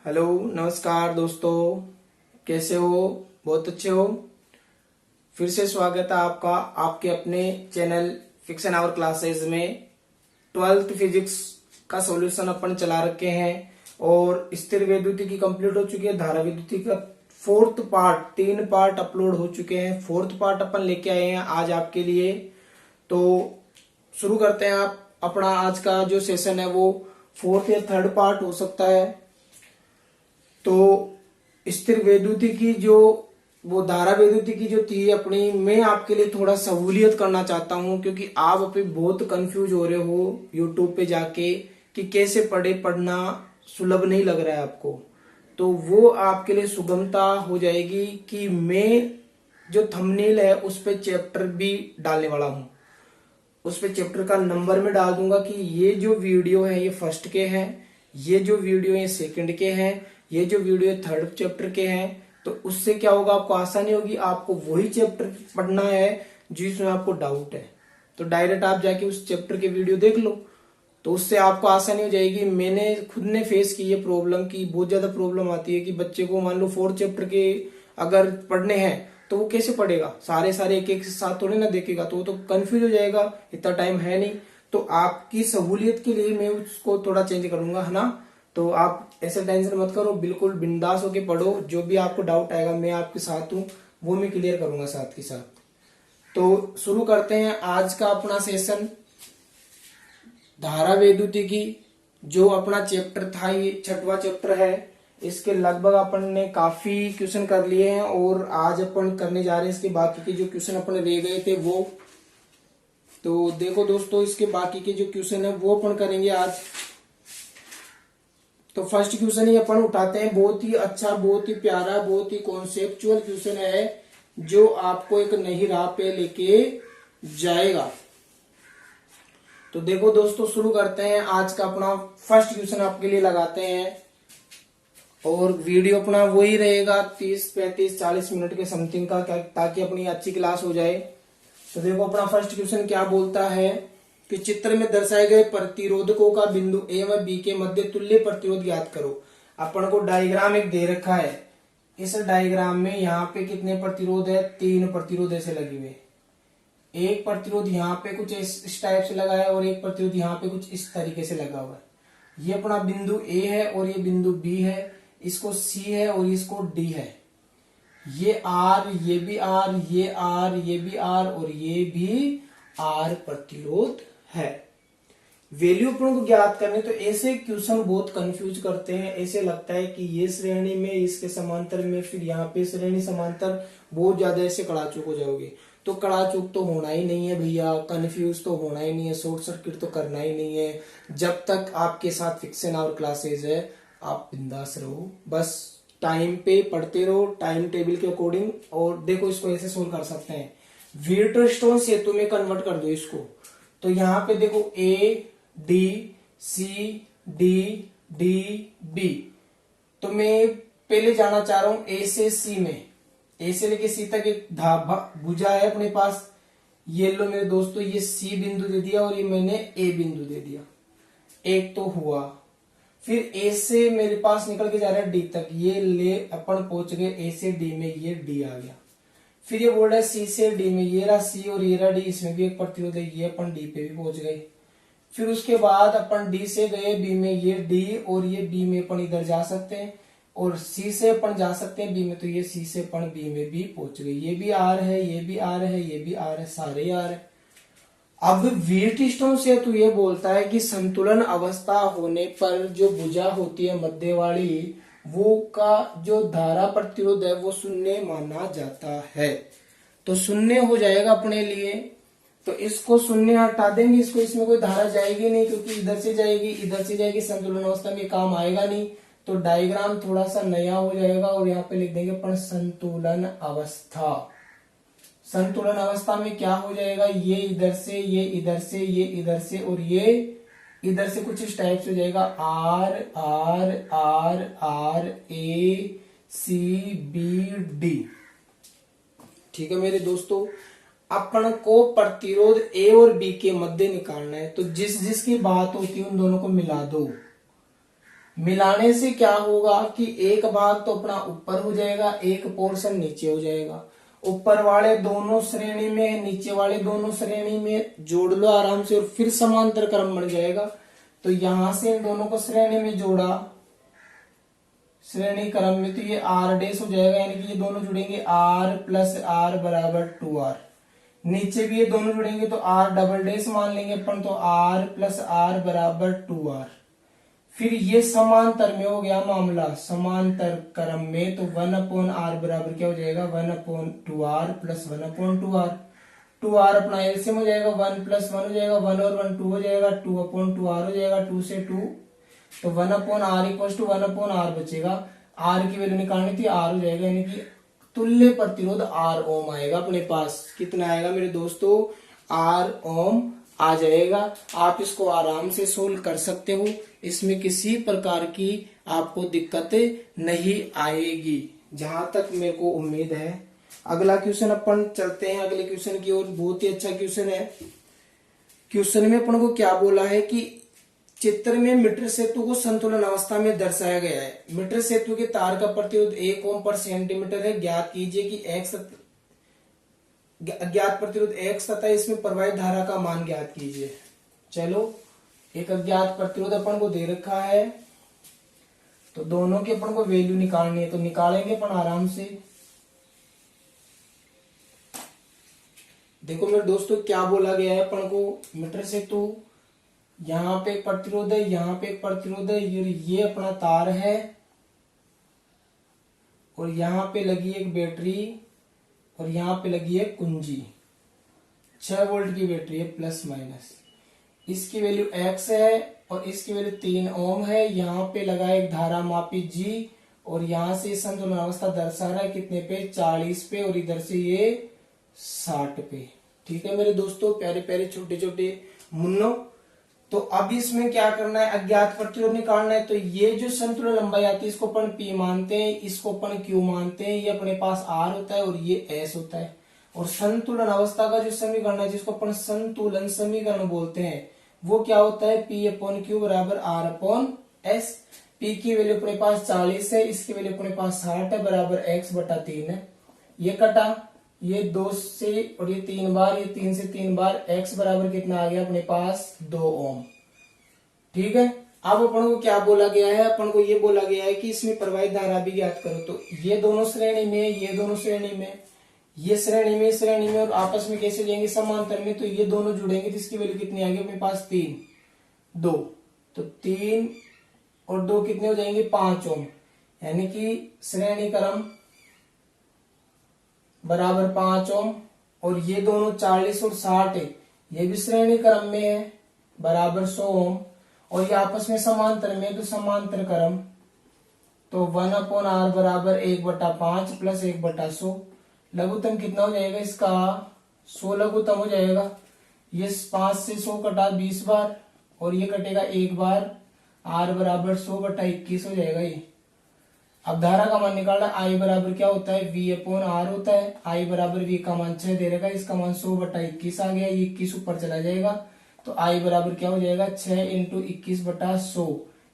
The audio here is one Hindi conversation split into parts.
हेलो, नमस्कार दोस्तों। कैसे हो? बहुत अच्छे हो। फिर से स्वागत है आपका आपके अपने चैनल फिक्शन आवर क्लासेस में। 12th फिजिक्स का सॉल्यूशन अपन चला रखे हैं और स्थिर वैद्युति की कंप्लीट हो चुकी है। धारा वैद्युति का 4th पार्ट, 3 पार्ट अपलोड हो चुके हैं। 4th पार्ट अपन लेके आए हैं आज आपके लिए। तो शुरू करते हैं। आप अपना आज का जो सेशन है वो 4th या 3rd पार्ट हो सकता है। तो स्थिर वैद्युति की जो वो धारा वैद्युति की जो थी अपनी, मैं आपके लिए थोड़ा सहूलियत करना चाहता हूं क्योंकि आप अभी बहुत कंफ्यूज हो रहे हो यूट्यूब पे जाके कि कैसे पढ़ना सुलभ नहीं लग रहा है आपको। तो वो आपके लिए सुगमता हो जाएगी कि मैं जो थंबनेल है उस पे चैप्टर भी डालने वाला हूं। उस पे चैप्टर का नंबर में डाल दूंगा कि ये जो वीडियो है ये फर्स्ट के हैं, ये जो वीडियो है सेकंड के हैं, ये जो वीडियो 3rd चैप्टर के हैं। तो उससे क्या होगा, आपको आसानी होगी। आपको वही चैप्टर पढ़ना है जिसमें आपको डाउट है, तो डायरेक्ट आप जाके उस चैप्टर के वीडियो देख लो। तो उससे आपको आसानी हो जाएगी। मैंने खुद ने फेस की ये प्रॉब्लम की बहुत ज्यादा प्रॉब्लम आती है कि बच्चे को मान लो 4th चैप्टर के अगर पढ़ने हैं तो वो कैसे पढ़ेगा, सारे सारे एक एक साथ थोड़े ना देखेगा, तो वो तो कंफ्यूज हो जाएगा। इतना टाइम है नहीं। तो आपकी सहूलियत के लिए मैं उसको थोड़ा चेंज करूंगा, है ना। तो आप ऐसे टेंशन मत करो, बिल्कुल बिंदास होके पढ़ो। जो भी आपको डाउट आएगा मैं आपके साथ हूँ, वो मैं क्लियर करूंगा साथ के साथ। तो शुरू करते हैं आज का अपना सेशन। धारा वैद्युति की जो अपना चैप्टर था ये 6वां चैप्टर है। इसके लगभग अपन ने काफी क्वेश्चन कर लिए हैं और आज अपन करने जा रहे हैं इसके बाकी के जो क्वेश्चन अपन रह गए थे वो। तो देखो दोस्तों, इसके बाकी के जो क्वेश्चन है वो अपन करेंगे आज। तो फर्स्ट क्वेश्चन ही अपन उठाते हैं। बहुत ही अच्छा, बहुत ही प्यारा, बहुत ही कॉन्सेप्चुअल क्वेश्चन है जो आपको एक नई राह पे लेके जाएगा। तो देखो दोस्तों, शुरू करते हैं। आज का अपना फर्स्ट क्वेश्चन आपके लिए लगाते हैं और वीडियो अपना वही रहेगा 30, 35, 40 मिनट के समथिंग का, ताकि अपनी अच्छी क्लास हो जाए। तो देखो अपना फर्स्ट क्वेश्चन क्या बोलता है कि चित्र में दर्शाए गए प्रतिरोधकों का बिंदु ए व बी के मध्य तुल्य प्रतिरोध ज्ञात करो। अपन को डायग्राम एक दे रखा है। इस डायग्राम में यहाँ पे कितने प्रतिरोध है? 3 प्रतिरोध ऐसे लगे हुए। एक प्रतिरोध यहाँ पे कुछ इस टाइप से लगा है और एक प्रतिरोध यहाँ पे कुछ इस तरीके से लगा हुआ है। ये अपना बिंदु ए है और ये बिंदु बी है। इसको सी है और इसको डी है। ये आर, ये भी आर, ये आर, ये भी आर और ये भी आर प्रतिरोध है। वैल्यू अपन को ज्ञात करने, तो ऐसे क्वेश्चन बहुत कंफ्यूज करते हैं। ऐसे लगता है कि ये श्रेणी में इसके समांतर में, फिर यहाँ पे श्रेणी समांतर, बहुत ज्यादा ऐसे कड़ाचूक हो जाओगे। तो कड़ाचूक तो होना ही नहीं है भैया, कंफ्यूज तो होना ही नहीं है, शॉर्ट सर्किट तो करना ही नहीं है। जब तक आपके साथ फिक्शन आवर क्लासेज है आप बिंदास रहो, बस टाइम पे पढ़ते रहो, टाइम टेबल के अकॉर्डिंग। और देखो इसको ऐसे सोल्व कर सकते हैं। व्हीटस्टोन सेतु में कन्वर्ट कर दो इसको। तो यहाँ पे देखो A D C D D B. तो मैं पहले जाना चाह रहा हूं ए से सी में। ए से लेके सी तक एक भुजा है अपने पास। ये लो मेरे दोस्तों, ये सी बिंदु दे दिया और ये मैंने ए बिंदु दे दिया। एक तो हुआ। फिर ए से मेरे पास निकल के जा रहा है डी तक। ये ले अपन पहुंच गए ए से डी में, ये डी आ गया। फिर ये बोल रहा है सी से डी में, ये रहा सी और ये रहा डी, इसमें भी एक प्रतिरोध है, ये अपन डी पे भी पहुंच गए। फिर उसके बाद अपन डी से गए बी में, ये डी और ये बी में अपन इधर जा सकते हैं और सी से अपन जा सकते हैं बी में, तो ये सी से अपन बी में भी पहुंच गए। ये भी आर है, ये भी आर है, ये भी आर है, सारे आर है। अब व्हीटस्टोन से तो ये बोलता है कि संतुलन अवस्था होने पर जो भुजा होती है मध्य वाली, वो का जो धारा प्रतिरोध है वो शून्य माना जाता है। तो शून्य हो जाएगा अपने लिए। तो इसको शून्य हटा देंगे, इसको, इसमें कोई धारा जाएगी नहीं क्योंकि इधर से जाएगी, इधर से जाएगी, संतुलन अवस्था में काम आएगा नहीं। तो डायग्राम थोड़ा सा नया हो जाएगा और यहाँ पे लिख देंगे अपन संतुलन अवस्था। संतुलन अवस्था में क्या हो जाएगा, ये इधर से, ये इधर से, ये इधर से और ये इधर से कुछ इस टाइप से हो जाएगा। R R R R A C B D. ठीक है मेरे दोस्तों, अपन को प्रतिरोध ए और बी के मध्य निकालना है। तो जिस जिसकी बात होती है उन दोनों को मिला दो। मिलाने से क्या होगा कि एक भाग तो अपना ऊपर हो जाएगा, एक पोर्शन नीचे हो जाएगा। ऊपर वाले दोनों श्रेणी में, नीचे वाले दोनों श्रेणी में जोड़ लो आराम से और फिर समांतर क्रम बन जाएगा। तो यहां से इन दोनों को श्रेणी में जोड़ा, श्रेणी क्रम में, तो ये आर डेस हो जाएगा, यानी कि ये दोनों जुड़ेंगे आर प्लस आर बराबर 2r। नीचे भी ये दोनों जुड़ेंगे तो आर डबल डेस मान लेंगे अपन, तो आर प्लस आर बराबर 2r। फिर ये समांतर में हो गया मामला, समांतर क्रम में, तो 1/r बराबर क्या हो जाएगा, 1/2r प्लस 1/2r। 2r अपना एलसीएम हो जाएगा, 1 प्लस 1 हो जाएगा, 1 और 1 2 हो जाएगा, 2/2r हो जाएगा, 2 से 2, तो 1/r इक्वल टू 1/r बचेगा। r की वैल्यू निकालनी थी, r हो जाएगा, यानी कि तुल्य प्रतिरोध r ओम आएगा अपने पास। कितना आएगा मेरे दोस्तों, r ओम आ जाएगा। आप इसको आराम से सोल्व कर सकते हो, इसमें किसी प्रकार की आपको दिक्कतें नहीं आएगी, जहां तक मेरे को उम्मीद है। अगला क्वेश्चन अपन चलते हैं अगले क्वेश्चन की ओर। बहुत ही अच्छा क्वेश्चन है। क्वेश्चन में अपन को क्या बोला है कि चित्र में मीटर सेतु को संतुलन अवस्था में दर्शाया गया है। मीटर सेतु के तार का प्रतिरोध 1 ओम पर सेंटीमीटर है। ज्ञात कीजिए कि अज्ञात प्रतिरोध x तथा इसमें प्रवाहित धारा का मान ज्ञात कीजिए। चलो, एक अज्ञात प्रतिरोध अपन को दे रखा है, तो दोनों की अपन को वैल्यू निकालनी है, तो निकालेंगे अपन आराम से। देखो मेरे दोस्तों, क्या बोला गया है अपन को, मीटर सेतु, यहाँ पे एक प्रतिरोध है, यहाँ पे एक प्रतिरोध है, ये अपना तार है, और यहाँ पे लगी एक बैटरी, और यहाँ पे लगी है कुंजी। 6 वोल्ट की बैटरी है, प्लस माइनस। इसकी वैल्यू x है और इसकी वैल्यू 3 ओम है। यहाँ पे लगा एक धारा मापी G, और यहाँ से संतुलन अवस्था दर्शा रहा है कितने पे, 40 पे, और इधर से ये 60 पे। ठीक है मेरे दोस्तों, प्यारे प्यारे छोटे छोटे मुन्नों। तो अब इसमें क्या करना है, अज्ञात प्रतिरोध निकालना है। तो ये जो संतुलन लंबाई आती है इसको अपन P मानते हैं, इसको अपन Q मानते हैं, ये अपने पास R होता है और ये S होता है। और संतुलन अवस्था का जो समीकरण है, जिसको अपन संतुलन समीकरण बोलते हैं, वो क्या होता है, P/Q बराबर R/S। P की वैल्यू अपने पास 40 है, इसकी वैल्यू अपने पास 60 है, बराबर x/3 है। ये कटा, ये 2 से और ये 3 बार, ये 3 से 3 बार, x बराबर कितना आ गया अपने पास, 2 ओम। ठीक है। अब अपन को क्या बोला गया है, अपन को ये बोला गया है कि इसमें प्रवाहित धारा भी ज्ञात करो। तो ये दोनों श्रेणी में, ये दोनों श्रेणी में, ये श्रेणी में और आपस में कैसे जाएंगे, समांतर में। तो ये दोनों जुड़ेंगे, तो इसकी वैल्यू कितनी आ गई अपने पास, 3 2, तो 3 और 2 कितने हो जाएंगे, 5 ओम। यानी कि श्रेणी क्रम बराबर 5 ओम। और ये दोनों 40 और 60 है, ये भी श्रेणी क्रम में है, बराबर 100 ओम। और ये आपस में समांतर में, तो समांतर क्रम, तो 1/r बराबर 1/5 प्लस 1/100। लघुत्तम कितना हो जाएगा इसका, 100 लघुत्तम हो जाएगा। ये 5 से 100 कटा 20 बार, और ये कटेगा 1 बार, r बराबर 100/21 हो जाएगा ये। अब धारा का मान निकालना, I बराबर क्या होता है, V/R होता है। I बराबर V का मान 6 दे रखा है, इसका मान 100/21 आ गया, ये 21 ऊपर चला जाएगा, तो I बराबर क्या हो जाएगा, 6 × 21/100,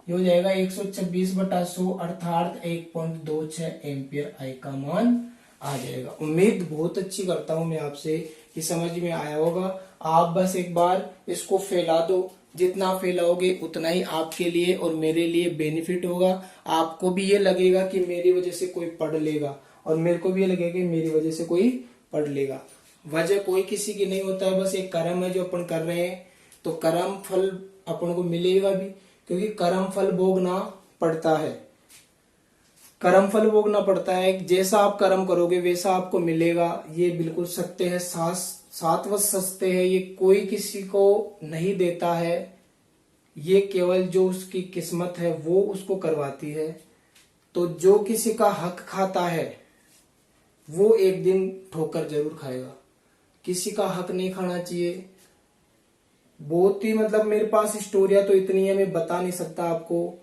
ये हो जाएगा 126/100, अर्थात 1.26 एम्पियर I का मान आ जाएगा। उम्मीद बहुत अच्छी करता हूं मैं आपसे कि समझ में आया होगा। आप बस एक बार इसको फैला दो, जितना फैलाओगे उतना ही आपके लिए और मेरे लिए बेनिफिट होगा। आपको भी ये लगेगा कि मेरी वजह से कोई पढ़ लेगा, और मेरे को भी ये लगेगा कि मेरी वजह से कोई पढ़ लेगा। वजह कोई किसी की नहीं होता है, बस एक कर्म है जो अपन कर रहे हैं, तो कर्म फल अपन को मिलेगा भी, क्योंकि कर्म फल भोगना पड़ता है। कर्म फल भोगना पड़ता है, जैसा आप कर्म करोगे वैसा आपको मिलेगा। ये बिल्कुल सत्य है, शाश्वत सत्य है, ये कोई किसी को नहीं देता है, ये केवल जो उसकी किस्मत है वो उसको करवाती है। तो जो किसी का हक खाता है वो एक दिन ठोकर जरूर खाएगा। किसी का हक नहीं खाना चाहिए। बहुत ही मतलब मेरे पास स्टोरिया तो इतनी है, मैं बता नहीं सकता आपको,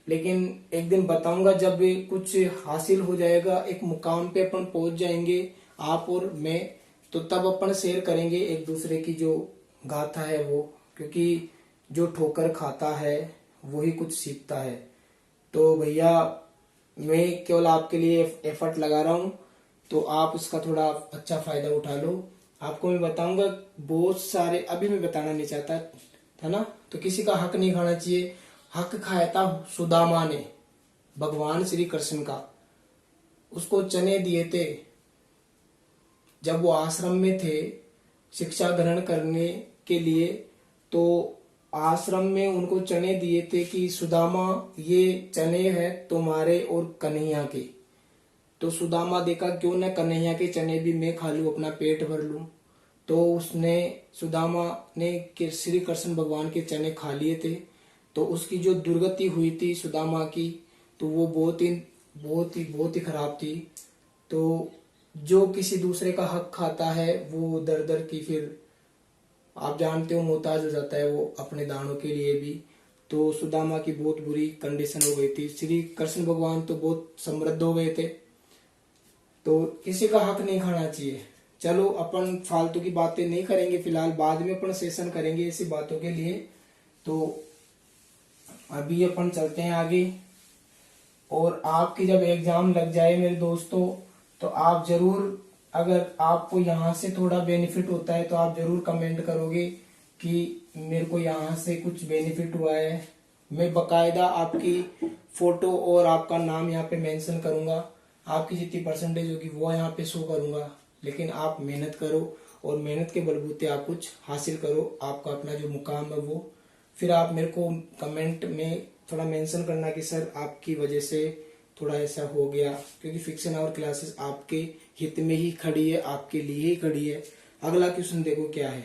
लेकिन एक दिन बताऊंगा जब कुछ हासिल हो जाएगा, एक मुकाम पे अपन पहुंच जाएंगे आप और मैं, तो तब अपन शेयर करेंगे एक दूसरे की जो गाथा है वो, क्योंकि जो ठोकर खाता है वही कुछ सीखता है। तो भैया मैं केवल आपके लिए एफर्ट लगा रहा हूँ, तो आप उसका थोड़ा अच्छा फायदा उठा लो। आपको मैं बताऊंगा बहुत सारे, अभी मैं बताना नहीं चाहता था ना, तो किसी का हक नहीं खाना चाहिए। हक खाया था सुदामा ने भगवान श्री कृष्ण का, उसको चने दिए थे जब वो आश्रम में थे शिक्षा ग्रहण करने के लिए। तो आश्रम में उनको चने दिए थे कि सुदामा ये चने हैं तुम्हारे और कन्हैया के। तो सुदामा देखा क्यों न कन्हैया के चने भी मैं खा लूं, अपना पेट भर लूं। तो उसने सुदामा ने श्री कृष्ण भगवान के चने खा लिए थे। तो उसकी जो दुर्गति हुई थी सुदामा की, तो वो बहुत ही खराब थी। तो जो किसी दूसरे का हक खाता है वो दर दर की, फिर आप जानते हो, मोहताज हो जाता है वो अपने दानों के लिए भी। तो सुदामा की बहुत बुरी कंडीशन हो गई थी। श्री कृष्ण भगवान तो बहुत समृद्ध हो गए थे। तो किसी का हक नहीं खाना चाहिए। चलो अपन फालतू की बातें नहीं करेंगे फिलहाल, बाद में अपन सेशन करेंगे ऐसी बातों के लिए। तो अभी अपन चलते हैं आगे। और आपकी जब एग्जाम लग जाए मेरे दोस्तों, तो आप जरूर, अगर आपको यहाँ से थोड़ा बेनिफिट होता है तो आप जरूर कमेंट करोगे कि मेरे को यहाँ से कुछ बेनिफिट हुआ है। मैं बकायदा आपकी फोटो और आपका नाम यहाँ पे मेंशन करूंगा, आपकी जितनी परसेंटेज होगी वो यहाँ पे शो करूंगा। लेकिन आप मेहनत करो और मेहनत के बलबूते आप कुछ हासिल करो, आपका अपना जो मुकाम है वो। फिर आप मेरे को कमेंट में थोड़ा मेंशन करना कि सर आपकी वजह से थोड़ा ऐसा हो गया, क्योंकि फिक्शन आवर क्लासेस आपके हित में ही खड़ी है, आपके लिए ही खड़ी है। अगला क्वेश्चन देखो क्या है,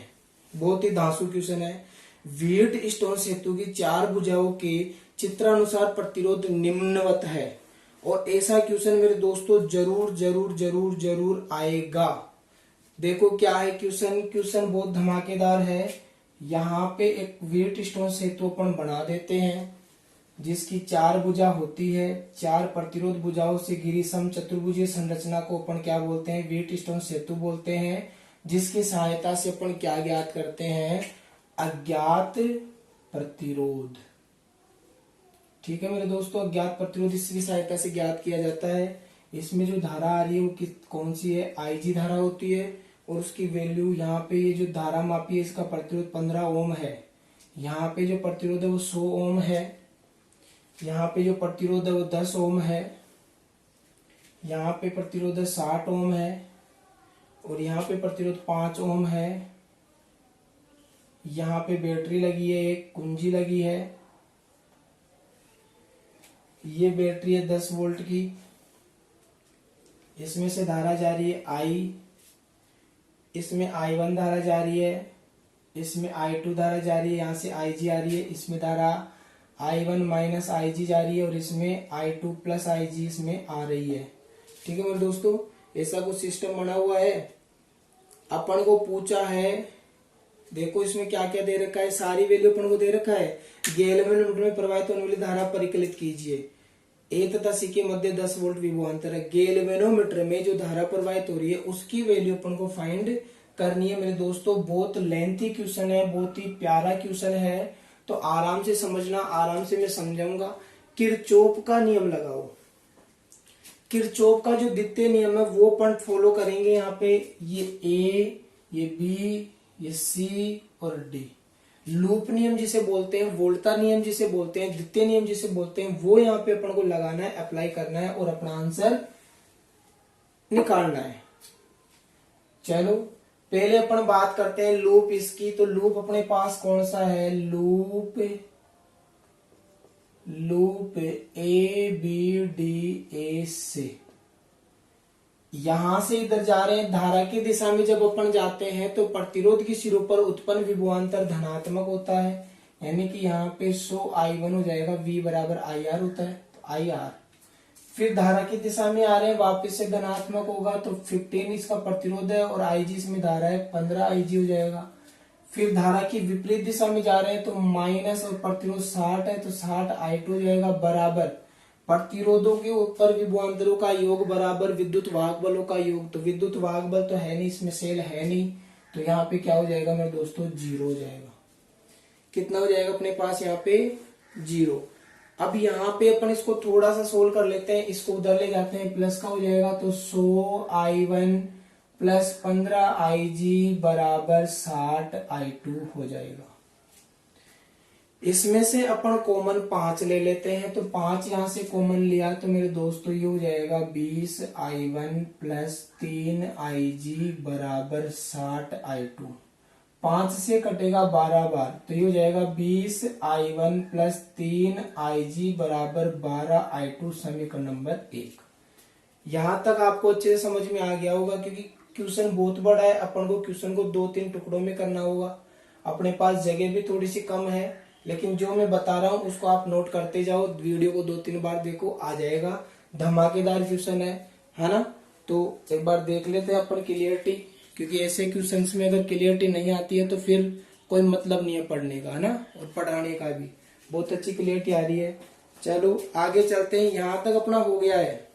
बहुत ही धांसू क्वेश्चन है। व्हीट स्टोन सेतु की 4 भुजाओं के चित्रानुसार प्रतिरोध निम्नवत है। और ऐसा क्वेश्चन मेरे दोस्तों जरूर जरूर जरूर जरूर आएगा। देखो क्या है क्वेश्चन, क्वेश्चन बहुत धमाकेदार है। यहाँ पे एक व्हीट स्टोन सेतु अपन बना देते हैं जिसकी 4 भुजा होती है। 4 प्रतिरोध भुजाओं से घिरी सम चतुर्भुजीय संरचना को अपन क्या बोलते हैं, व्हीट स्टोन सेतु बोलते हैं। जिसकी सहायता से अपन क्या ज्ञात करते हैं, अज्ञात प्रतिरोध। ठीक है मेरे दोस्तों, अज्ञात प्रतिरोध इसकी सहायता से ज्ञात किया जाता है। इसमें जो धारा आ रही है वो कौन सी है, IG धारा होती है। और उसकी वैल्यू यहाँ पे, ये जो धारा मापी है इसका प्रतिरोध 15 ओम है। यहाँ पे जो प्रतिरोध है वो 100 ओम है। यहाँ पे जो प्रतिरोध है वो 10 ओम है। यहाँ पे प्रतिरोध है 60 ओम है। और यहाँ पे प्रतिरोध 5 ओम है। यहाँ पे बैटरी लगी है, एक कुंजी लगी है। ये बैटरी है 10 वोल्ट की। इसमें से धारा जा रही है I, इसमें I1 धारा जा रही है, इसमें I2 धारा जा रही है, यहाँ से IG आ रही है, इसमें धारा I1 माइनस IG जा रही है और इसमें I2 प्लस IG इसमें आ रही है। ठीक है मेरे दोस्तों, ऐसा कुछ सिस्टम बना हुआ है। अपन को पूछा है, देखो इसमें क्या क्या दे रखा है, सारी वैल्यू अपन को दे रखा है। गैल्वेनोमीटर में प्रवाहित होने वाली धारा परिकलित कीजिए। ए तथा सी के मध्य 10 वोल्ट विभवांतर है। गैल्वेनोमीटर में जो धारा प्रवाहित हो रही है उसकी वैल्यू अपन को फाइंड करनी है मेरे दोस्तों। बहुत लेंथी क्वेश्चन है, बहुत ही प्यारा क्वेश्चन है, तो आराम से समझना, आराम से मैं समझाऊंगा। किरचॉफ का नियम लगाओ। किरचॉफ का जो द्वितीय नियम है वो अपन फॉलो करेंगे। यहाँ पे ये ए, ये बी, ये सी और डी। लूप नियम जिसे बोलते हैं, वोल्टा नियम जिसे बोलते हैं, द्वितीय नियम जिसे बोलते हैं, वो यहाँ पे अपन को लगाना है, अप्लाई करना है और अपना आंसर निकालना है। चलो पहले अपन बात करते हैं लूप इसकी। तो लूप अपने पास कौन सा है, loop A B D A से। यहां से इधर जा रहे हैं, धारा की दिशा में जब अपन जाते हैं तो प्रतिरोध की सिरों पर उत्पन्न विभवांतर धनात्मक होता है, यानी कि यहाँ पे 100 I1 हो जाएगा, V बराबर IR होता है, तो IR। फिर धारा की दिशा में आ रहे हैं, वापस से धनात्मक होगा तो 15 इसका प्रतिरोध है और IG इसमें धारा है 15 IG हो जाएगा। फिर धारा की विपरीत दिशा में जा रहे हैं तो माइनस और प्रतिरोध 60 है तो 60 I2 हो जाएगा, बराबर प्रतिरोधों के ऊपर विभवांतरों का योग बराबर विद्युत वाहक बलों का योग। तो विद्युत वाहक बल तो है नहीं, इसमें सेल है नहीं, तो यहाँ पे क्या हो जाएगा मेरे दोस्तों, 0 हो जाएगा। कितना हो जाएगा अपने पास यहाँ पे, 0। अब यहाँ पे अपन इसको थोड़ा सा सोल्व कर लेते हैं, इसको उधर ले जाते हैं, प्लस का हो जाएगा तो 100i1 प्लस 15ig बराबर 60i2 हो जाएगा। इसमें से अपन कॉमन 5 ले लेते हैं, तो 5 यहां से कॉमन लिया तो मेरे दोस्तों ये हो जाएगा 20i1 प्लस 3ig बराबर 60i2। 5 से कटेगा 12 बार, तो ये हो जाएगा 20i1 प्लस 3ig बराबर 12i2 समीकरण नंबर 1। यहां तक आपको अच्छे से समझ में आ गया होगा, क्योंकि क्वेश्चन बहुत बड़ा है, अपन को क्वेश्चन को 2-3 टुकड़ों में करना होगा। अपने पास जगह भी थोड़ी सी कम है, लेकिन जो मैं बता रहा हूं उसको आप नोट करते जाओ, वीडियो को 2-3 बार देखो, आ जाएगा। धमाकेदार क्वेश्चन है ना। तो एक बार देख लेते हैं अपन क्लियरिटी, क्योंकि ऐसे क्वेश्चंस में अगर क्लियरिटी नहीं आती है तो फिर कोई मतलब नहीं है पढ़ने का, है ना, और पढ़ाने का भी। बहुत अच्छी क्लियरिटी आ रही है। चलो आगे चलते हैं। यहां तक अपना हो गया है।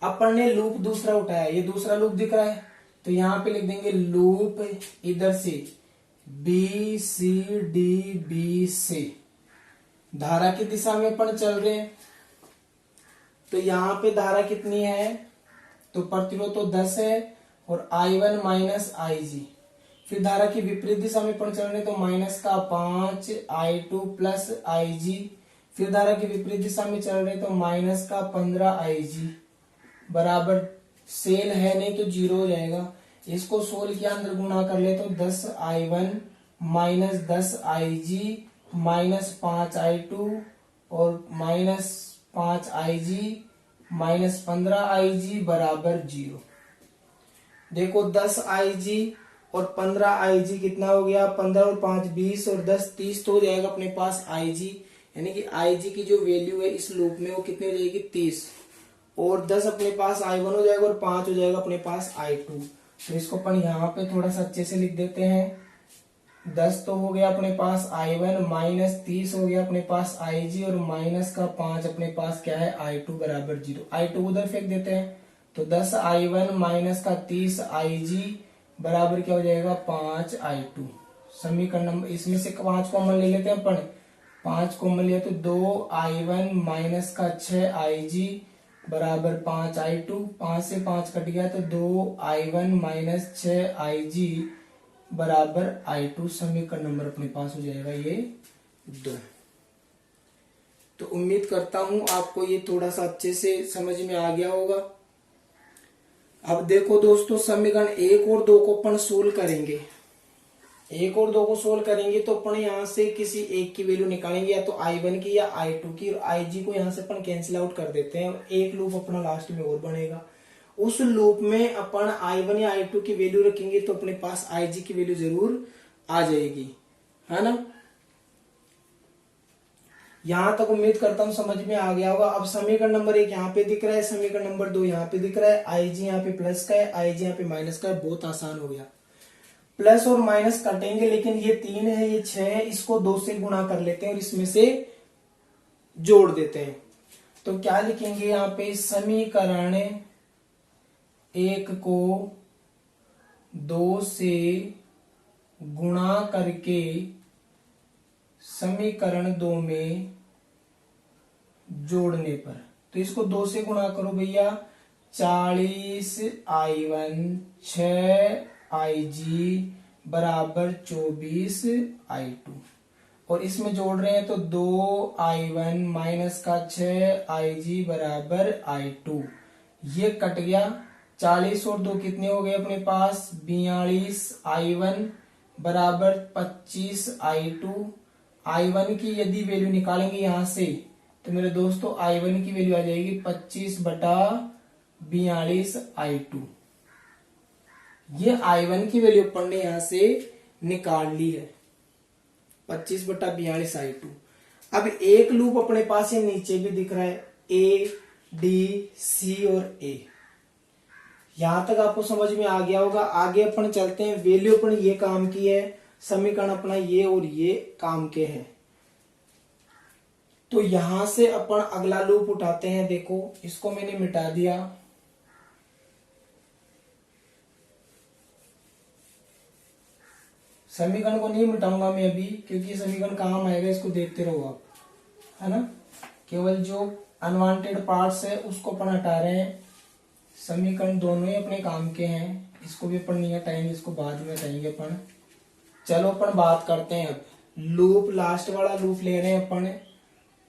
अपन ने लूप दूसरा उठाया, ये दूसरा लूप दिख रहा है, तो यहाँ पे लिख देंगे लूप इधर से BCDB से धारा की दिशा में अपन चल रहे हैं। तो यहाँ पे धारा कितनी है, तो प्रतिरोध तो 10 है और I1 माइनस IG। फिर धारा की विपरीत दिशा में अपन चल रहे हैं, तो माइनस का 5 I2 प्लस IG। फिर धारा की विपरीत दिशा में चल रहे हैं, तो माइनस का 15 IG बराबर, सेल है नहीं तो 0 हो जाएगा। इसको सोल्व किया, अंदर गुणा कर ले तो 10i1 minus 10ig minus 5i2 और माइनस 5ig माइनस 15ig बराबर 0। देखो 10ig और 15ig कितना हो गया, 15 और 5 20 और 10 30, तो हो जाएगा अपने पास ig, यानी कि ig की जो वैल्यू है इस लूप में वो कितनी हो जाएगी 30, और 10 अपने पास i1 हो जाएगा और 5 हो जाएगा अपने पास i2। तो इसको अपन यहाँ पे थोड़ा सा अच्छे से लिख देते हैं। 10 तो हो गया अपने पास i1 माइनस 30 हो गया अपने पास ig और माइनस का 5 अपने पास क्या है i2 बराबर 0। i2 उधर फेंक देते हैं, तो 10i1 माइनस का 30 ig बराबर क्या हो जाएगा 5i2। समीकरण नंबर, इसमें से 5 कॉमन ले लेते हैं अपन, 5 कॉमन लिया तो 2i1 माइनस का 6ig बराबर 5i2। 5 से 5 कट गया तो 2i1 माइनस 6ig बराबर i2। समीकरण नंबर अपने पास हो जाएगा ये 2। तो उम्मीद करता हूं आपको ये थोड़ा सा अच्छे से समझ में आ गया होगा। अब देखो दोस्तों, समीकरण 1 और 2 को अपन सोल्व करेंगे। 1 और 2 को सोल्व करेंगे तो अपन यहाँ से किसी एक की वैल्यू निकालेंगे, या तो i1 की या i2 की, और ig को यहाँ से अपन कैंसिल आउट कर देते हैं। एक लूप अपना लास्ट में और बनेगा, उस लूप में अपन i1 या i2 की वैल्यू रखेंगे तो अपने पास ig की वैल्यू जरूर आ जाएगी, है ना। यहां तक उम्मीद करता हूं समझ में आ गया होगा। अब समीकरण नंबर 1 यहाँ पे दिख रहा है, समीकरण नंबर 2 यहाँ पे दिख रहा है, ig यहाँ पे प्लस का है, ig यहाँ पे माइनस का है। बहुत आसान हो गया। प्लस और माइनस कटेंगे, लेकिन ये 3 है ये 6 है, इसको 2 से गुणा कर लेते हैं और इसमें से जोड़ देते हैं। तो क्या लिखेंगे यहाँ पे, समीकरण 1 को 2 से गुणा करके समीकरण 2 में जोड़ने पर, तो इसको 2 से गुणा करो भैया, 40i1 6ig बराबर 24i2, और इसमें जोड़ रहे हैं तो 2i1 माइनस का 6ig बराबर i2। ये कट गया, 40 और 2 कितने हो गए अपने पास, 42i1 बराबर 25i2। i1 की यदि वैल्यू निकालेंगे यहां से तो मेरे दोस्तों i1 की वैल्यू आ जाएगी 25/42i2। ये i1 की वैल्यू अपन ने यहां से निकाल ली है, 25/42i2। अब एक लूप अपने पास ये नीचे भी दिख रहा है, A, D, C और A। यहां तक आपको समझ में आ गया होगा। आगे अपन चलते हैं। वैल्यू अपन ये काम की है, समीकरण अपना ये और ये काम के हैं। तो यहां से अपन अगला लूप उठाते हैं। देखो इसको मैंने मिटा दिया, समीकरण को नहीं मिटाऊंगा मैं अभी, क्योंकि समीकरण काम आएगा, इसको देखते रहो आप। है ना। केवल जो अनवांटेड पार्ट्स है उसको अपन हटा रहे हैं। समीकरण दोनों ही अपने काम के हैं, इसको भी अपन नहीं हटाएंगे, इसको बाद में हटाएंगे अपन। चलो अपन बात करते हैं अब लूप, लास्ट वाला लूप ले रहे हैं अपन।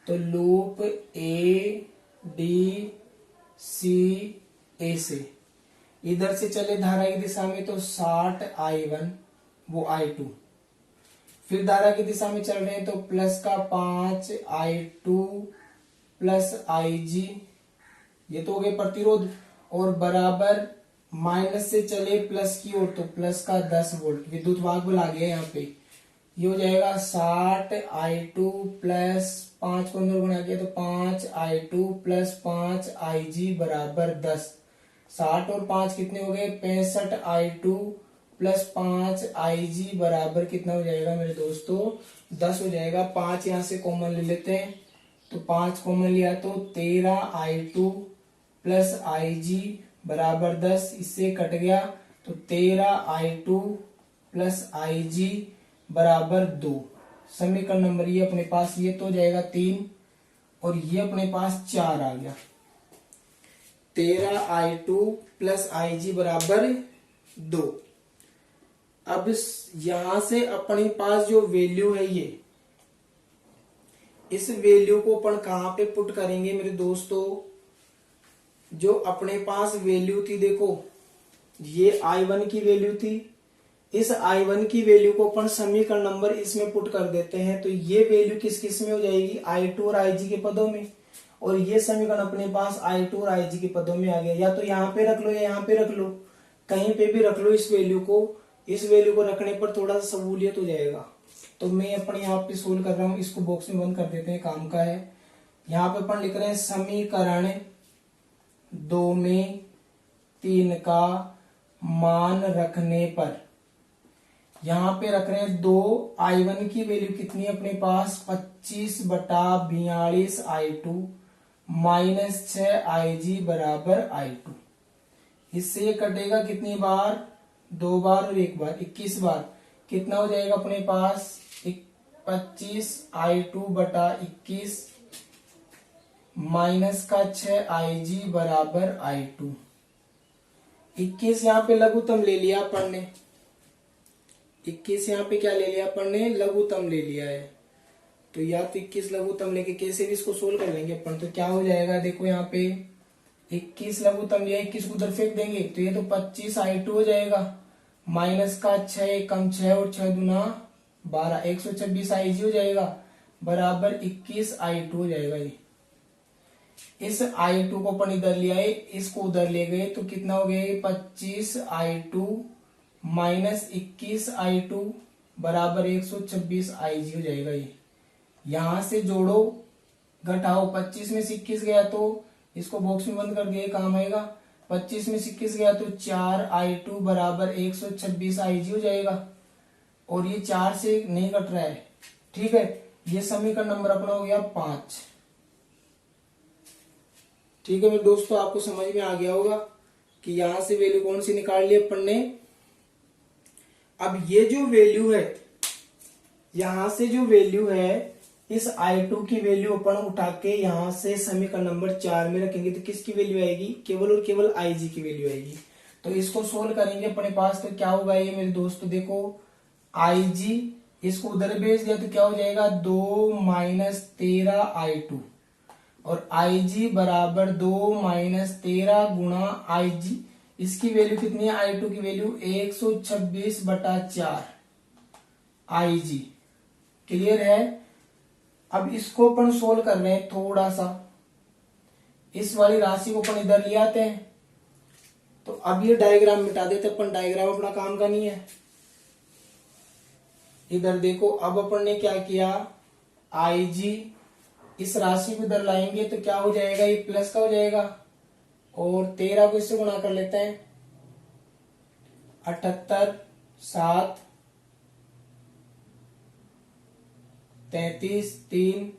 तो लूप ए डी सी ए से इधर से चले धारा की दिशा में तो 60I1 वो I2, फिर धारा की दिशा में चल रहे हैं तो प्लस का 5I2 प्लस IG, ये तो हो गए प्रतिरोध, और बराबर माइनस से चले प्लस की ओर तो प्लस का 10 वोल्ट, विद्युत वाहक बल आ गया यहाँ पे। ये हो जाएगा 60I2 प्लस 5 को अंदर गुणा किया तो 5I2 प्लस 5IG बराबर 10। 60 और 5 कितने हो गए 65I2 प्लस 5IG बराबर कितना हो जाएगा मेरे दोस्तों 10 हो जाएगा। 5 यहाँ से कॉमन ले लेते हैं तो 5 कॉमन लिया तो 13I2 प्लस IG बराबर 10, इससे कट गया तो 13I2 प्लस IG बराबर 2। समीकरण नंबर ये अपने पास ये तो हो जाएगा 3 और ये अपने पास 4 आ गया। 13I2 प्लस IG बराबर 2। अब यहां से अपने पास जो वैल्यू है ये, इस वैल्यू को अपन कहां पे पुट करेंगे मेरे दोस्तों। जो अपने पास वैल्यू थी देखो, ये I1 की वैल्यू थी, इस I1 की वैल्यू को अपन समीकरण नंबर इसमें पुट कर देते हैं तो ये वैल्यू किस किस में हो जाएगी I2 और IG के पदों में, और ये समीकरण अपने पास I2 और IG के पदों में आ गया। या तो यहाँ पे रख लो या यहाँ पे रख लो, कहीं पे भी रख लो इस वैल्यू को। इस वैल्यू को रखने पर थोड़ा सा सहूलियत हो जाएगा। तो मैं अपन यहाँ पे सोल्व कर रहा हूँ, इसको बॉक्स में बंद कर देते हैं, काम का है। यहाँ पे अपन लिख रहे हैं समीकरण 2 में 3 का मान रखने पर, यहाँ पे रख रहे हैं 2I1 की वैल्यू कितनी है अपने पास 25/42 I2 माइनस 6IG बराबर I2। इससे ये कटेगा कितनी बार 2 बार और 1 बार 21 बार, कितना हो जाएगा अपने पास 25I2 बटा 21 माइनस का 6IG बराबर I2। 21 यहाँ पे लघुत्तम ले लिया अपन ने, 21 यहाँ पे क्या ले लिया अपन ने लघुत्तम ले लिया है। तो या तो 21 लघुत्तम लेके कैसे भी इसको सोल्व कर लेंगे अपन। तो क्या हो जाएगा देखो यहाँ पे 21 लघुत्तम लिया, 21 को उधर फेंक देंगे तो ये तो 25I2 हो जाएगा, माइनस का 6 कम 6 और 6 दूना 12 126 IG हो जाएगा बराबर 21I2 हो जाएगा। ये इस I2 को अपन इधर ले आए, इसको उधर ले गए तो कितना हो गया 25I2 माइनस 21I2 बराबर 126 IG हो जाएगा। ये यहां से जोड़ो घटाओ, 25 में से 21 गया तो इसको बॉक्स में बंद कर दिया, काम आएगा। 25 में से 21 गया तो 4I2 बराबर 126 IG हो जाएगा, और ये 4 से नहीं कट रहा है, ठीक है। ये समीकरण नंबर अपना हो गया 5। ठीक है मेरे दोस्तों, आपको समझ में आ गया होगा कि यहां से वैल्यू कौन सी निकाल ली अपन ने। अब ये जो वैल्यू है, यहां से जो वैल्यू है, इस I2 की वैल्यू अपन उठा के यहां से समीकरण नंबर 4 में रखेंगे तो किसकी वैल्यू आएगी, केवल और केवल IG की वैल्यू आएगी। तो इसको सोल्व करेंगे अपने पास तो क्या होगा ये मेरे दोस्तों देखो, IG इसको उधर भेज दिया तो क्या हो जाएगा 2 माइनस 13I2 और IG बराबर 2 माइनस 13 गुणा IG, इसकी वैल्यू कितनी है I2 की वैल्यू 126/4 IG। क्लियर है। अब इसको अपन सोल्व कर रहे हैं, थोड़ा सा इस वाली राशि को अपन इधर ले आते हैं। तो अब ये डायग्राम मिटा देते अपन, डायग्राम अपना काम का नहीं है। इधर देखो, अब अपन ने क्या किया, IG इस राशि को इधर लाएंगे तो क्या हो जाएगा, ये प्लस का हो जाएगा, और 13 को इससे गुणा कर लेते हैं, 78 7 33 3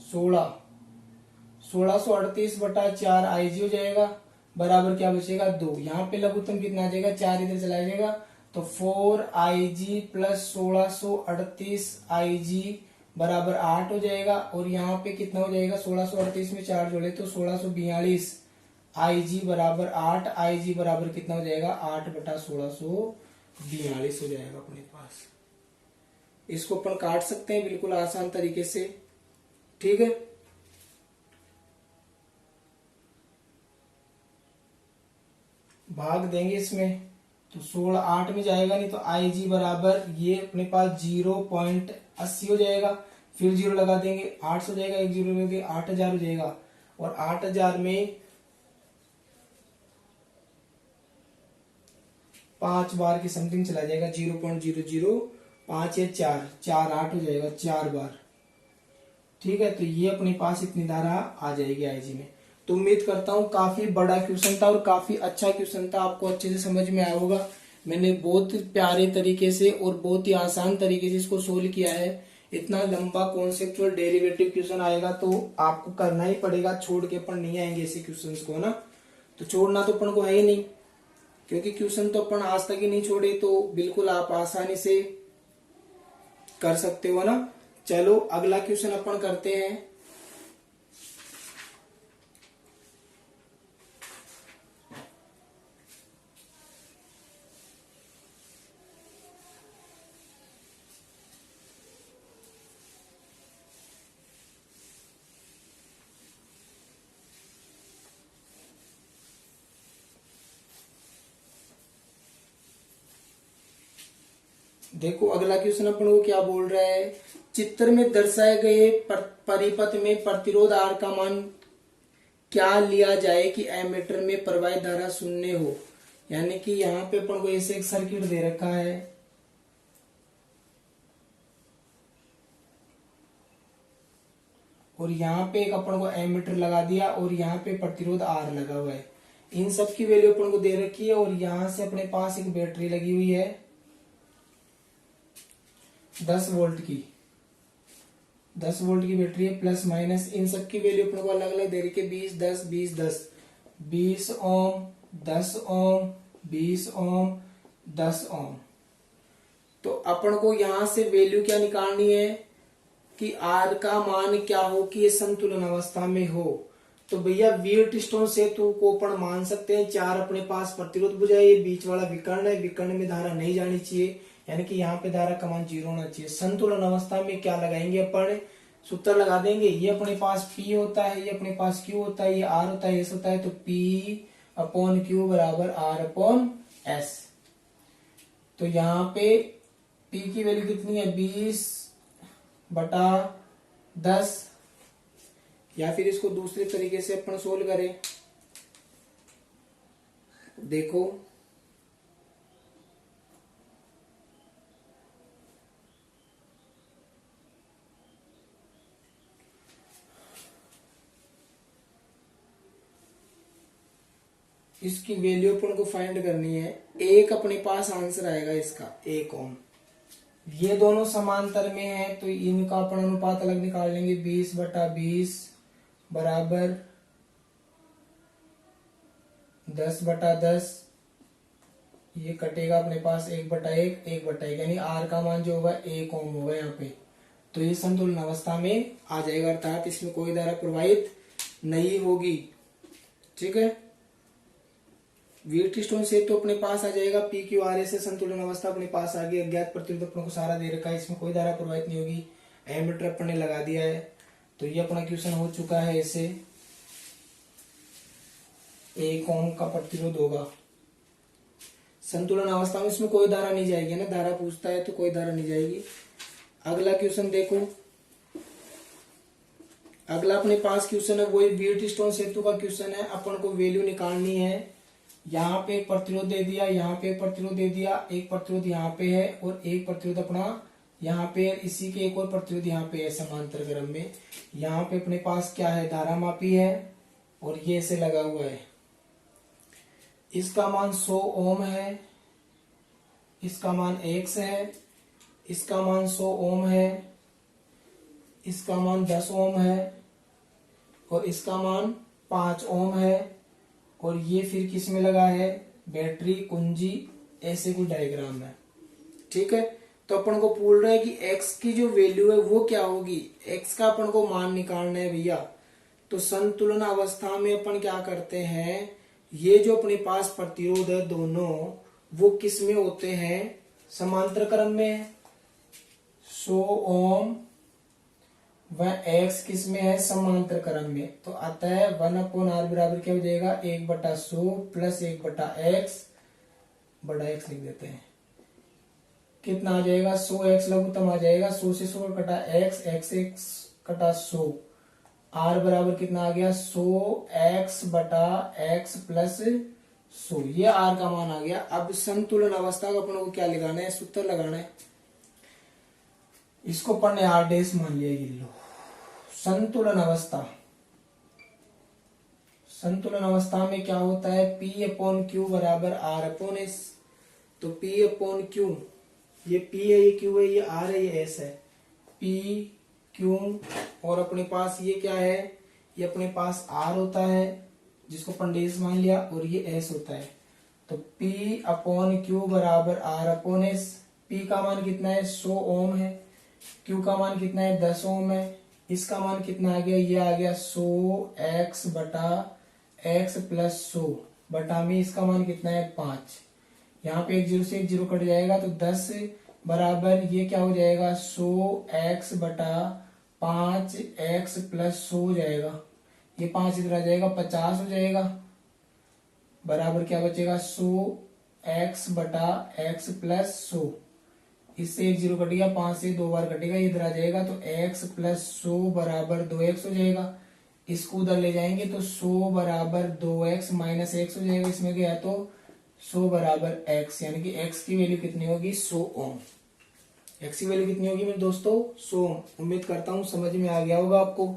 16 1638/4 IG हो जाएगा बराबर क्या बचेगा 2। यहाँ पे लघुत्तम कितना आ जाएगा 4 इधर चला जाएगा तो 4 Ig प्लस 1638 Ig बराबर 8 हो जाएगा। और यहाँ पे कितना हो जाएगा, 1638 में 4 जोड़े तो 1642 Ig बराबर 8। Ig बराबर कितना हो जाएगा, 8/1642 हो जाएगा अपने पास। इसको अपन काट सकते हैं बिल्कुल आसान तरीके से, ठीक है। भाग देंगे इसमें तो 16 8 में जाएगा नहीं, तो Ig बराबर ये अपने पास 0.80 हो जाएगा। फिर 0 लगा देंगे, 8 हो जाएगा, एक 0 लगा देंगे, 8000 हो जाएगा। और 8000 में 5 बार की समथिंग चला जाएगा, 0.005 या 4 8 हो जाएगा 4 बार, ठीक है। तो ये अपने पास इतनी धारा आ जाएगी Ig में। तो उम्मीद करता हूँ काफी बड़ा क्वेश्चन था और काफी अच्छा क्वेश्चन था, आपको अच्छे से समझ में आया होगा। मैंने बहुत प्यारे तरीके से और बहुत ही आसान तरीके से इसको सोल्व किया है। इतना लंबा कॉन्सेप्चुअल डेरिवेटिव क्वेश्चन आएगा तो आपको करना ही पड़ेगा, छोड़ के अपन नहीं आएंगे ऐसे क्वेश्चंस को ना। तो छोड़ना तो अपन को है ही नहीं, क्योंकि क्वेश्चन तो अपन आज तक ही नहीं छोड़े, तो बिल्कुल आप आसानी से कर सकते हो ना। चलो अगला क्वेश्चन अपन करते हैं। देखो अगला क्वेश्चन अपन को क्या बोल रहा है, चित्र में दर्शाए गए परिपथ में प्रतिरोध R का मान क्या लिया जाए कि एमीटर में प्रवाहित धारा शून्य हो। यानी कि यहाँ पे अपन को ऐसे एक सर्किट दे रखा है, और यहाँ पे एक अपन को एमीटर लगा दिया और यहाँ पे प्रतिरोध R लगा हुआ है। इन सब की वैल्यू अपन को दे रखी है, और यहाँ से अपने पास एक बैटरी लगी हुई है 10 वोल्ट की, 10 वोल्ट की बैटरी है, प्लस माइनस। इन सब की वैल्यू अपने को अलग अलग दे रखी है, 20 10 20 10, 20 ओम 10 ओम 20 ओम 10 ओम। तो अपन को यहां से वैल्यू क्या निकालनी है कि R का मान क्या हो कि ये संतुलन अवस्था में हो। तो भैया व्हीटस्टोन सेतु को अपन मान सकते हैं, 4 अपने पास प्रतिरोध बुझाए, ये बीच वाला विकर्ण है, विकर्ण में धारा नहीं जानी चाहिए, यानी कि यहाँ पे धारा का मान 0 होना चाहिए। संतुलन अवस्था में क्या लगाएंगे अपन, सूत्र लगा देंगे। ये अपने पास P होता है, ये अपने पास Q होता है, ये R होता है, S होता है, तो P/Q बराबर R/S। तो यहाँ पे P की वैल्यू कितनी है, 20/10, या फिर इसको दूसरे तरीके से अपन सोल्व करें। देखो इसकी वैल्यू अपन को फाइंड करनी है। एक अपने पास आंसर आएगा इसका 1 ओम। ये दोनों समांतर में है तो इनका अपन अनुपात अलग निकाल लेंगे, 20/20 बराबर 10/10। ये कटेगा अपने पास 1/1 1/1, यानी R का मान जो होगा 1 ओम होगा यहाँ पे। तो ये संतुलन अवस्था में आ जाएगा, अर्थात इसमें कोई धारा प्रवाहित नहीं होगी, ठीक है। व्हीटस्टोन से तो अपने पास आ जाएगा, PQRS से संतुलन अवस्था अपने पास आ गई। अज्ञात प्रतिरोध अपने को सारा दे रखा है, इसमें कोई धारा प्रवाहित नहीं होगी, एमीटर अपन ने लगा दिया है। तो ये अपना क्वेश्चन हो चुका है। ऐसे 1 ओम का प्रतिरोध होगा संतुलन अवस्था में, इसमें कोई धारा नहीं जाएगी ना, धारा पूछता है तो कोई धारा नहीं जाएगी। अगला क्वेश्चन देखो, अगला अपने पास क्वेश्चन है वही व्हीटस्टोन सेतु का क्वेश्चन है। अपन को वैल्यू निकालनी है। यहाँ पे एक प्रतिरोध दे दिया, यहाँ पे एक प्रतिरोध दे दिया, एक प्रतिरोध यहाँ पे है और एक प्रतिरोध अपना यहाँ पे, इसी के एक और प्रतिरोध यहाँ पे है समांतर क्रम में। यहाँ पे अपने पास क्या है, धारा मापी है और ये ऐसे लगा हुआ है। इसका मान 100 ओम है, इसका मान X है, इसका मान 100 ओम है, इसका मान 10 ओम है और इसका मान 5 ओम है। और ये फिर किस में लगा है, बैटरी कुंजी ऐसे कोई डायग्राम है। ठीक है, तो अपन को पूछ रहा है कि x की जो वैल्यू है वो क्या होगी, x का अपन को मान निकालना है भैया। तो संतुलन अवस्था में अपन क्या करते हैं, ये जो अपने पास प्रतिरोध है दोनों वो किस में होते हैं, समांतर क्रम में। 100 ओम व x किस में है, समांतर क्रम में। तो अतः 1/r बराबर क्या हो जाएगा, 1/100 प्लस 1/x बड़ा x लिख देते हैं। कितना आ जाएगा, 100x लघुत्तम आ जाएगा, 100 से 100 कटा x, x कटा 100, r बराबर कितना आ गया, 100x/x प्लस 100, ये r का मान आ गया। अब संतुलन अवस्था का अपन को क्या लगाना है, सूत्र लगाना है। इसको अपन ने r डैश मान लिया, ये लो संतुलन अवस्था। संतुलन अवस्था में क्या होता है, P/Q बराबर R/S। तो P/Q, ये P है, ये Q है, ये R है, ये S है। P Q और अपने पास ये क्या है, ये अपने पास R होता है जिसको अपन डैश मान लिया, और ये S होता है। तो P/Q बराबर R/S। P का मान कितना है, 100 ओम है। Q का मान कितना है, 10 ओम है। इसका मान कितना आ गया, ये आ गया 100x/x प्लस 100 बटा में इसका मान कितना है, 5। यहाँ पे 1 0 से 1 0 कट जाएगा, तो 10 बराबर ये क्या हो जाएगा, 100x/5x प्लस 100 हो जाएगा। ये 5 इधर आ जाएगा, 50 हो जाएगा। बराबर क्या बचेगा, 100x/x प्लस 100। इससे 1 0 कट गया, 5 से 2 बार कटेगा, इधर आ जाएगा, तो x प्लस 100 बराबर 2x हो जाएगा। इसको उधर ले जाएंगे तो 100 बराबर 2x माइनस x हो जाएगा, इसमें गया तो 100 बराबर x, यानी कि x की वैल्यू कितनी होगी, 100 ओम। x की वैल्यू कितनी होगी मेरे दोस्तों, 100 ओम। उम्मीद करता हूँ समझ में आ गया होगा आपको।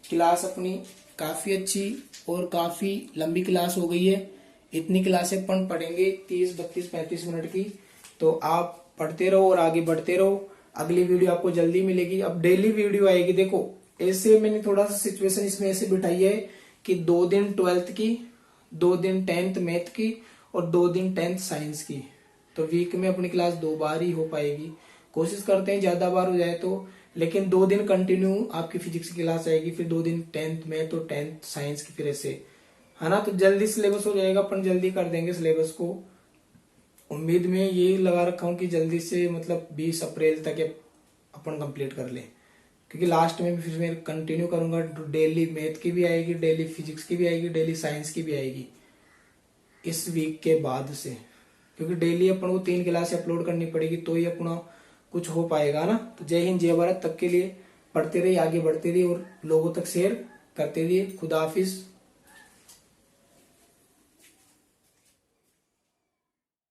क्लास अपनी काफी अच्छी और काफी लंबी क्लास हो गई है। इतनी क्लासें अपन पढ़ेंगे 30, 32, 35 मिनट की। तो आप पढ़ते रहो और आगे बढ़ते रहो। अगली वीडियो आपको जल्दी मिलेगी। अब डेली वीडियो आएगी। देखो ऐसे मैंने थोड़ा सा सिचुएशन इसमें ऐसे बिठाई है कि 2 दिन 12th की, 2 दिन 10th मैथ की और 2 दिन 10th साइंस की। तो वीक में अपनी क्लास 2 बार ही हो पाएगी। कोशिश करते हैं ज्यादा बार हो जाए तो, लेकिन 2 दिन कंटिन्यू आपकी फिजिक्स की क्लास आएगी, फिर 2 दिन 10th मैथ और 10th साइंस की, फिर ऐसे, है ना। तो जल्दी सिलेबस हो जाएगा, अपन जल्दी कर देंगे सिलेबस को। उम्मीद में ये लगा रखा हूँ कि जल्दी से मतलब 20 अप्रैल तक अपन कंप्लीट कर लें, क्योंकि लास्ट में भी फिर मैं कंटिन्यू करूंगा। डेली मैथ की भी आएगी, डेली फिजिक्स की भी आएगी, डेली साइंस की भी आएगी इस वीक के बाद से, क्योंकि डेली अपन को 3 क्लास अपलोड करनी पड़ेगी, तो ही अपना कुछ हो पाएगा ना। तो जय हिंद जय भारत। तक के लिए पढ़ते रहिए, आगे बढ़ते रहिए और लोगों तक शेयर करते रहिए। खुदा हाफिज।